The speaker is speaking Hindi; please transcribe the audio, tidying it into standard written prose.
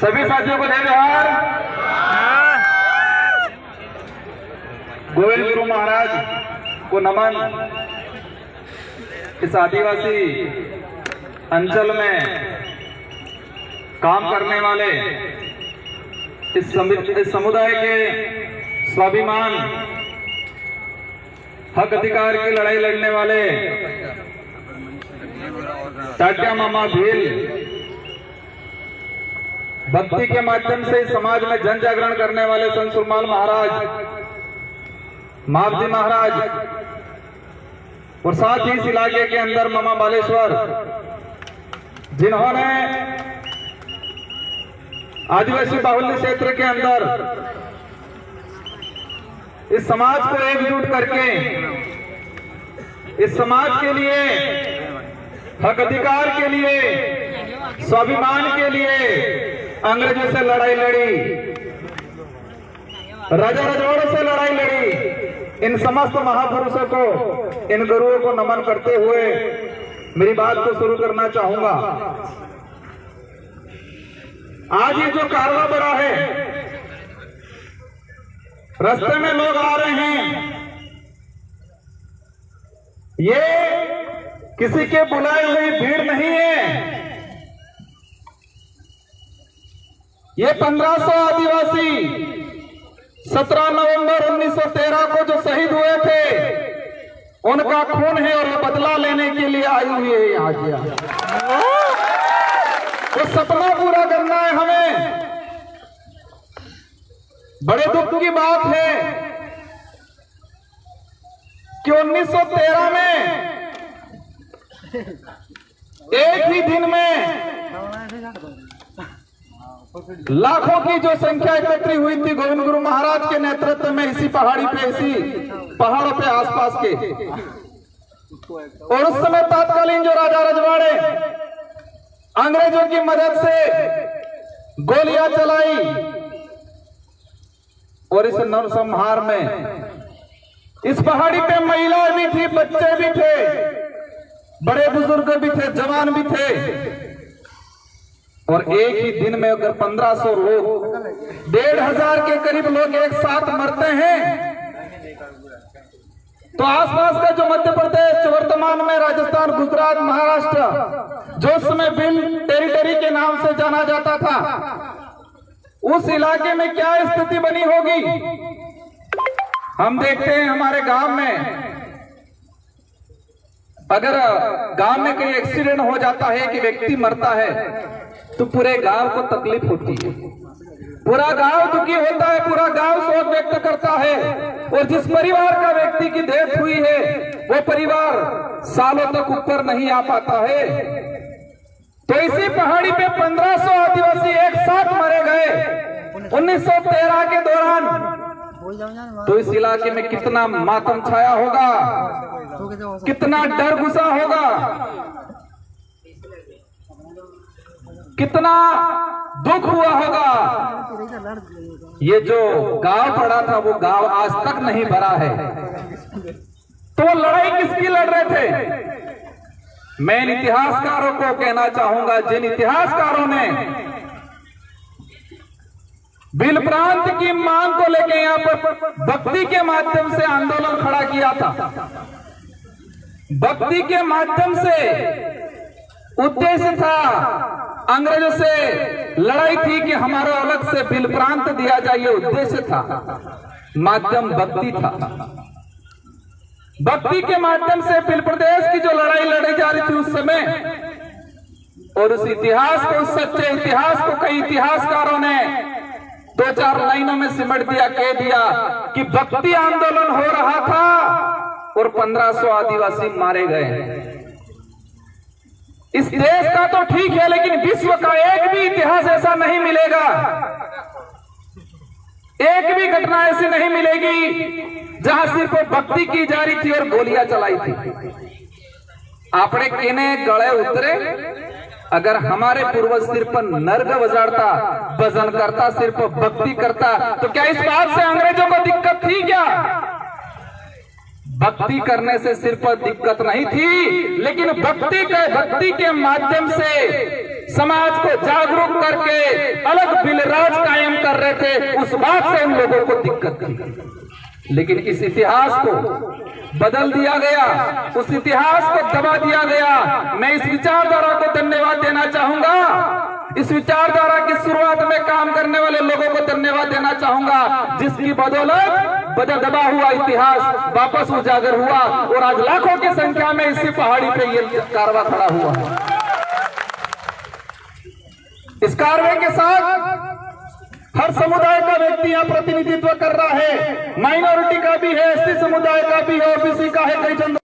सभी साथियों को जय जोहार। गोविंद गुरु महाराज को नमन। इस आदिवासी अंचल में काम करने वाले इस समुदाय के स्वाभिमान हक अधिकार की लड़ाई लड़ने वाले टाटिया मामा भील भक्ति के माध्यम से समाज में जन जागरण करने वाले संत सुरमाल महाराज, मावजी महाराज और साथ ही इस इलाके के अंदर मामा बालेश्वर, जिन्होंने आदिवासी बाहुल्य क्षेत्र के अंदर इस समाज को एकजुट करके इस समाज के लिए हक अधिकार के लिए स्वाभिमान के लिए अंग्रेजों से लड़ाई लड़ी, राजा रजवाड़ों से लड़ाई लड़ी। इन समस्त महापुरुषों को, इन गुरुओं को नमन करते हुए मेरी बात को शुरू करना चाहूंगा। आज ये जो कारवा बड़ा है, रास्ते में लोग आ रहे हैं, ये किसी के बुलाए हुई भीड़ नहीं है। ये 1500 आदिवासी 17 नवंबर 1913 को जो शहीद हुए थे, उनका खून है और वो बदला लेने के लिए आई हुई है यहाँ किया। तो सपना पूरा करना है हमें। बड़े दुख की बात है कि 1913 में एक ही दिन में लाखों की जो संख्या एकत्रित हुई थी गोविंद गुरु महाराज के नेतृत्व में, इसी पहाड़ी पे, इसी पहाड़ों पे आसपास के। और उस समय तत्कालीन जो राजा रजवाड़े अंग्रेजों की मदद से गोलियां चलाई और इस नरसंहार में इस पहाड़ी पे महिलाएं भी थी, बच्चे भी थे, बड़े बुजुर्ग भी थे, जवान भी थे। और एक ही दिन में अगर 1500 लोग, 1500 के करीब लोग एक साथ मरते हैं, तो आसपास का जो मध्य प्रदेश, वर्तमान में राजस्थान, गुजरात, महाराष्ट्र, जो उस समय बिल टेरिटरी के नाम से जाना जाता था, उस इलाके में क्या स्थिति बनी होगी। हम देखते हैं हमारे गांव में, अगर गांव में कोई एक्सीडेंट हो जाता है कि व्यक्ति मरता है, तो पूरे गांव को तकलीफ होती है, पूरा गांव दुखी होता है, पूरा गांव शोक व्यक्त करता है। और जिस परिवार का व्यक्ति की डेथ हुई है, वो परिवार सालों तक ऊपर नहीं आ पाता है। तो इसी पहाड़ी पे 1500 आदिवासी एक साथ मरे गए 1913 के दौरान। तो इस इलाके में कितना मातम छाया होगा, कितना डर घुसा होगा, कितना दुख हुआ होगा। ये जो गांव पड़ा था, वो गांव आज तक नहीं भरा है। तो वो लड़ाई किसकी लड़ रहे थे? मैं इन इतिहासकारों को कहना चाहूंगा, जिन इतिहासकारों ने भील प्रांत की मांग को लेकर यहां पर भक्ति के माध्यम से आंदोलन खड़ा किया था। भक्ति के माध्यम से उद्देश्य था, अंग्रेजों से लड़ाई थी कि हमारा अलग से भील प्रांत दिया जाए, ये उद्देश्य था, माध्यम भक्ति था। भक्ति के माध्यम से भील प्रदेश की जो लड़ाई लड़ी जा रही थी उस समय, और उस इतिहास को, उस सच्चे इतिहास को कई इतिहासकारों ने 2-4 लाइनों में सिमट दिया, कह दिया कि भक्ति आंदोलन हो रहा था और 1500 आदिवासी मारे गए। इस देश का तो ठीक है, लेकिन विश्व का एक भी इतिहास ऐसा नहीं मिलेगा, एक भी घटना ऐसी नहीं मिलेगी जहां सिर्फ भक्ति की जा रही थी और गोलियां चलाई थी। आपने केने गले उतरे, अगर हमारे पूर्वज सिर्फ नर्ग बजाड़ता, भजन करता, सिर्फ भक्ति करता, तो क्या इस बात से अंग्रेजों को दिक्कत थी क्या? भक्ति करने से सिर्फ दिक्कत नहीं थी, लेकिन भक्ति के माध्यम से समाज को जागरूक करके अलग बिलराज कायम कर रहे थे, उस बात से उन लोगों को दिक्कत थी। लेकिन इस इतिहास को बदल दिया गया, उस इतिहास को दबा दिया गया। मैं इस विचारधारा को धन्यवाद देना चाहूंगा, इस विचारधारा की शुरुआत में काम करने वाले लोगों को धन्यवाद देना चाहूंगा, जिसकी बदौलत दबा हुआ इतिहास वापस उजागर हुआ और आज लाखों की संख्या में इसी पहाड़ी पे ये कारवां खड़ा हुआ है। इस कारवां के साथ हर समुदाय का व्यक्ति यहाँ प्रतिनिधित्व कर रहा है, माइनॉरिटी का भी है, एससी समुदाय का भी है, ओबीसी का है, कई